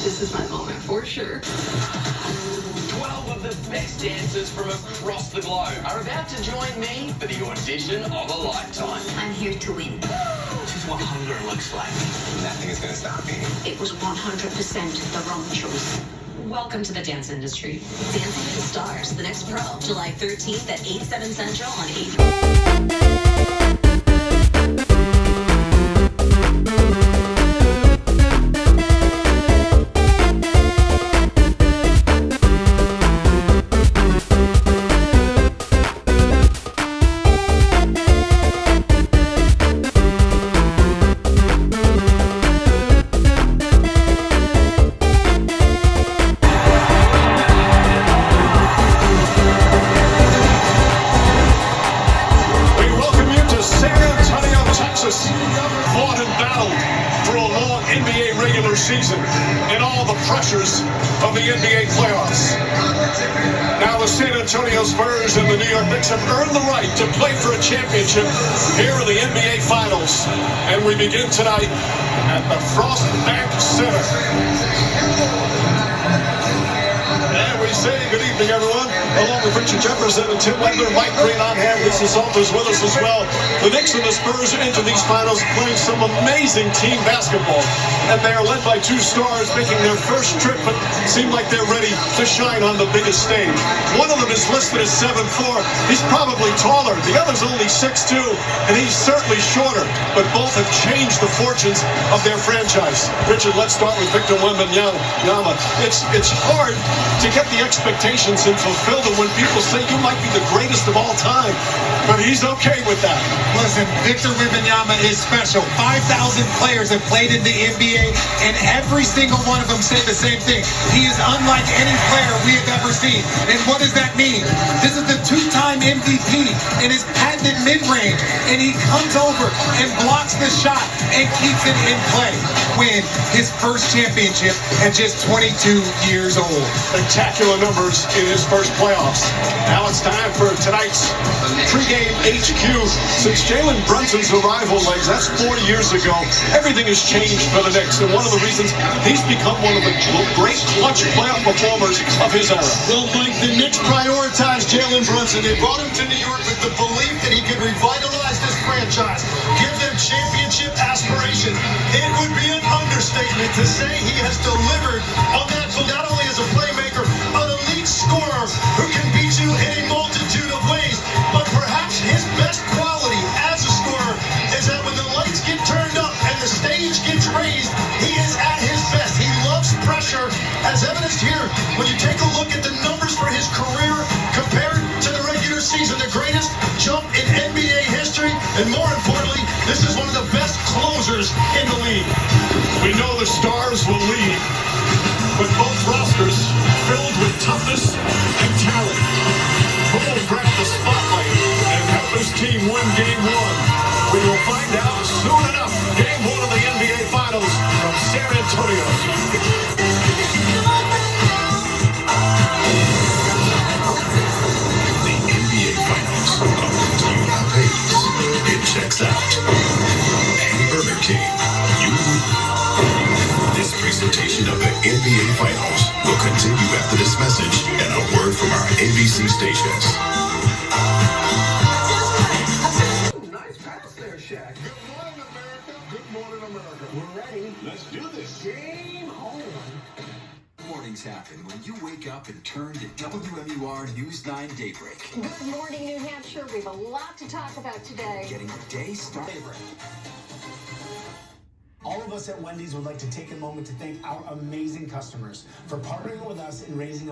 This is my moment for sure. 12 of the best dancers from across the globe are about to join me for the audition of a lifetime. I'm here to win. This is what hunger looks like. Nothing is going to stop me. It was 100% the wrong choice. Welcome to the dance industry. Dancing with the Stars, the next pro, July 13th at 8, 7 Central on 8. Fought and battled through a long NBA regular season and all the pressures of the NBA playoffs. Now the San Antonio Spurs and the New York Knicks have earned the right to play for a championship here in the NBA Finals. And we begin tonight at the Frost Bank Center. And we say good evening, everyone. Along with Richard Jefferson and Tim Wendler, Mike Green on hand. Lisa Salters with us as well. The Knicks and the Spurs into these finals playing some amazing team basketball. And they are led by two stars making their first trip, but seem like they're ready to shine on the biggest stage. One of them is listed as 7'4". He's probably taller. The other's only 6'2", and he's certainly shorter. But both have changed the fortunes of their franchise. Richard, let's start with Victor Wembanyama. It's hard to get the expectations and fulfill them when people say you might be the greatest of all time. But he's okay with that. Listen, Victor Wembanyama is special. 5,000 players have played in the NBA, and every single one of them said the same thing. He is unlike any player we have ever seen. And what does that mean? This is the two-time MVP in his patented mid-range, and he comes over and blocks the shot and keeps it in play. Win his first championship at just 22 years old. Spectacular numbers in his first playoffs. Now it's time for tonight's pregame HQ. Since Jalen Brunson's arrival, legs, that's 4 years ago, everything has changed for the Knicks. And one of the reasons he's become one of the great clutch playoff performers of his era. Well, Mike, the Knicks prioritized Jalen Brunson. They brought him to New York with the belief that he could revitalize this franchise, give them championship aspirations. It would be an understatement to say he has delivered on that, not only as a playmaker, an elite scorer who can beat you in a multitude of ways, but perhaps his best quality as a scorer is that when the lights get turned up and the stage gets raised, he is at his best. He loves pressure, as evidenced here when you take a look at the numbers for his career compared to the regular season. The greatest jump in NBA history, and more importantly, this is one of the best closers in the league. We know the Stars will lead, but both rosters filled with toughness and talent. Who will grab the spotlight and help his team win Game 1? We will find out soon enough. Game 1 of the NBA Finals from San Antonio. The NBA Finals according to United Pace. It checks out. And Burger King. You win. This presentation of the NBA Finals will continue after this message and a word from our ABC stations. Nice pass there, Shaq. Good morning, America. Good morning, America. We're ready. Let's do this. Game on. Mornings happen when you wake up and turn to WMUR News 9 Daybreak. Good morning, New Hampshire. We have a lot to talk about today. Getting the day started. All of us at Wendy's would like to take a moment to thank our amazing customers for partnering with us in raising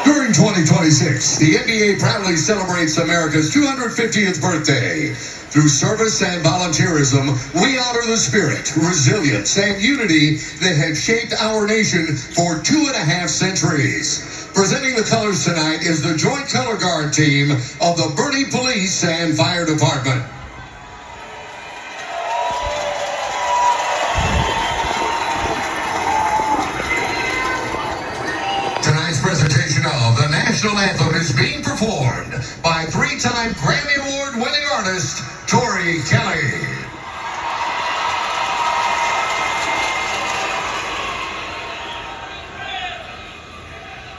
During 2026, the NBA proudly celebrates America's 250th birthday. Through service and volunteerism, we honor the spirit, resilience, and unity that have shaped our nation for 2.5 centuries. Presenting the colors tonight is the Joint Color Guard team of the Bernie Police and Fire Department. Tonight's presentation national anthem is being performed by three-time Grammy Award-winning artist Tori Kelly.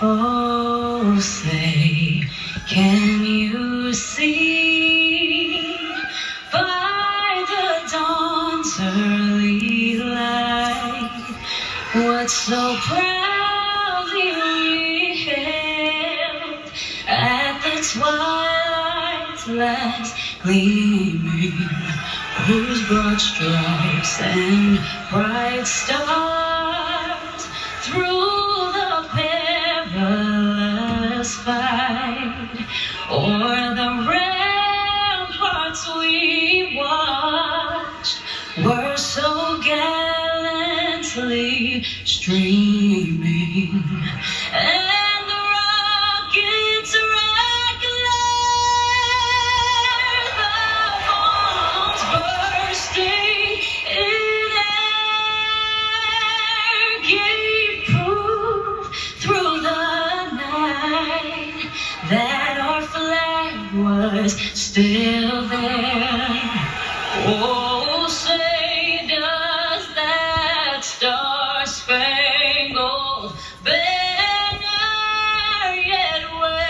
Oh, say, can you see by the dawn's early light what so proudly we hailed at the twilight's last gleaming, whose broad stripes and bright stars through the perilous fight o'er the ramparts we watched were so gallantly streaming, and the rockets regular, the bombs bursting in air gave proof through the night that our flag was still there. Oh, say does that star-spangled banner yet wave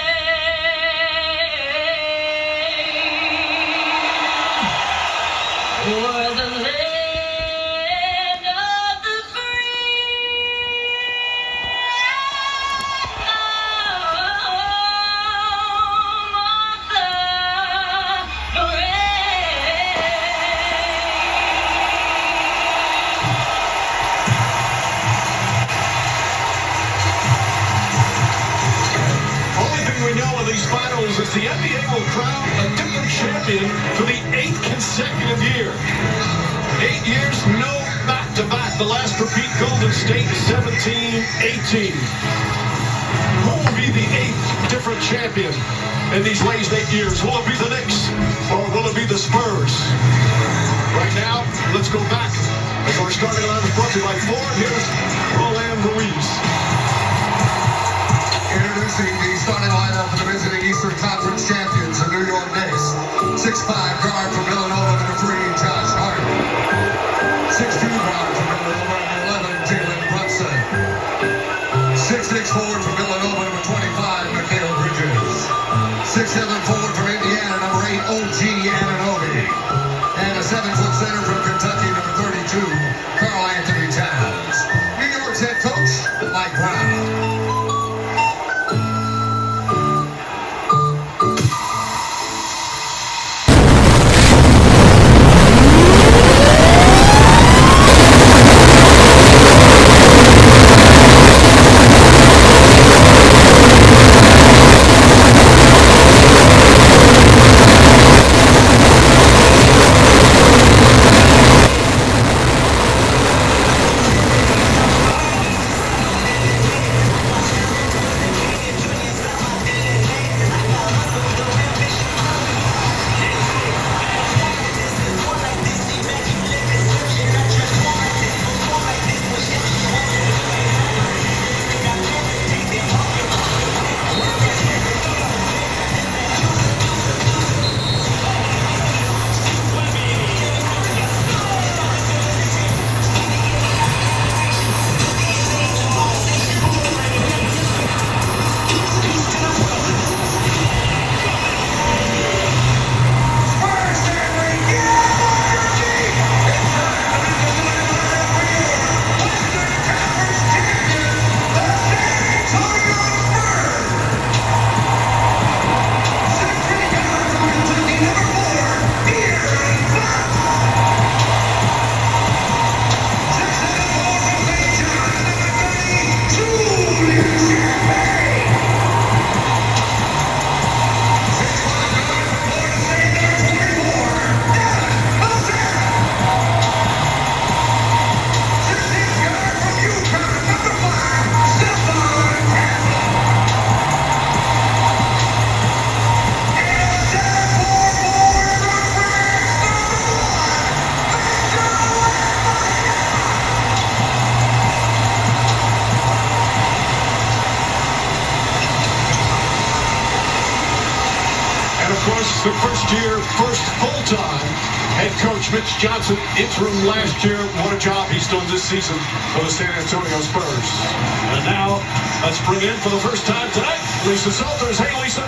o'er the land of the free, home of the brave. Only thing we know of these finals is the NBA will crown a different champion for the 8th consecutive year. 8 years, no back-to-back. The last repeat, Golden State, 17-18. Who will be the 8th different champion in these last 8 years? Will it be the Knicks or will it be the Spurs? Right now, let's go back. As our starting line is brought to you by Ford. Here's Roland Ruiz. Introducing the starting lineup for the visiting Eastern Conference champions, the New York Knicks. 6'5" guard from Villanova, number 3, Josh Hart. 6'2" guard from Villanova, number 11, Jalen Brunson. 6'6" forward from Villanova, number 25, Mikal Bridges. 6'7" forward from Indiana, number 8, OG Anunoby. And a 7-foot center from Kentucky, number 32, Karl Anthony Towns. New York's head coach, Mike the first year, first full-time head coach Mitch Johnson, interim last year. What a job he's done this season for the San Antonio Spurs. And now, let's bring in for the first time tonight, Lisa Salters. Hey, Lisa.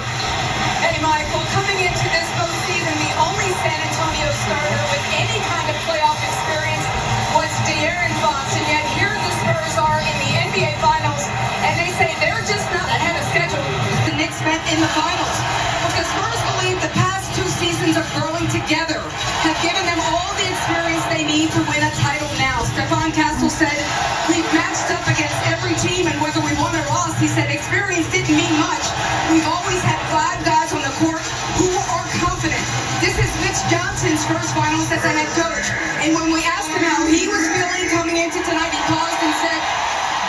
Hey, Michael, coming into this postseason, the only San Antonio starter with any kind of playoff experience was De'Aaron Fox, and yet here the Spurs are in the NBA Finals, and they say they're just not ahead of schedule. The Knicks met in the Finals, but the Spurs believe the past 2 seasons of growing together have given them all the experience they need to win a title now. Stephon Castle said, we've matched up against every team, and whether we won or lost, he said, experience didn't mean much. We've always had 5 guys on the court who are confident. This is Mitch Johnson's first finals as a head coach. And when we asked him how he was feeling coming into tonight, he paused and said,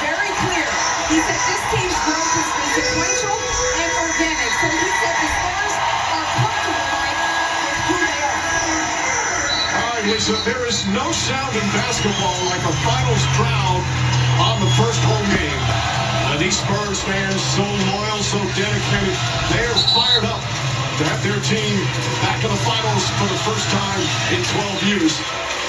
very clear. He said this team's growth has been sequential and organic. So he said the Spurs are comfortable, Mike, with who they are. All right, Lisa, there is no sound in basketball like a finals crowd on the first home game. And these Spurs fans, so loyal, so dedicated, they are fired up to have their team back in the finals for the first time in 12 years.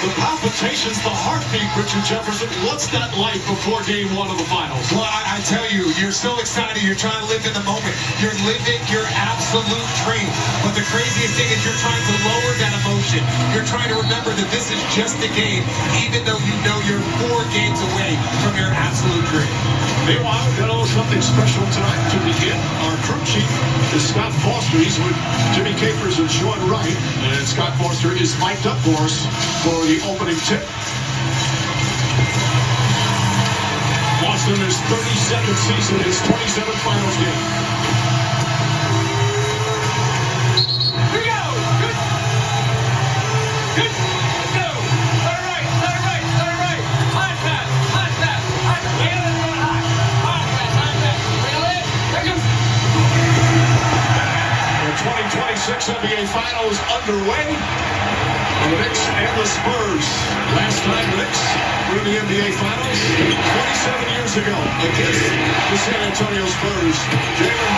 The palpitations, the heartbeat, Richard Jefferson, what's that like before game 1 of the finals? Well, I tell you, you're so excited. You're trying to live in the moment. You're living your absolute dream. But the craziest thing is you're trying to lower that emotion. You're trying to remember that this is just a game, even though you know you're 4 games away from your absolute dream. Meanwhile, we've got a little something special tonight to begin. Our crew chief is Scott Foster. He's with Jimmy Capers and Sean Wright. And Scott Foster is mic'd up for us for the opening tip. Boston is 32nd season, his 27th finals game. Here we go! Good! Good! Let's go! Let it right! Let it right! Let it right! Hot pass! Hot pass! Hot pass! Yeah, let's go hot! Hot pass! Hot pass! Reel it! Here comes... The 2026 NBA Finals underway. And the Knicks and the Spurs. Last time the Knicks were in the NBA Finals 27 years ago against the San Antonio Spurs. Jalen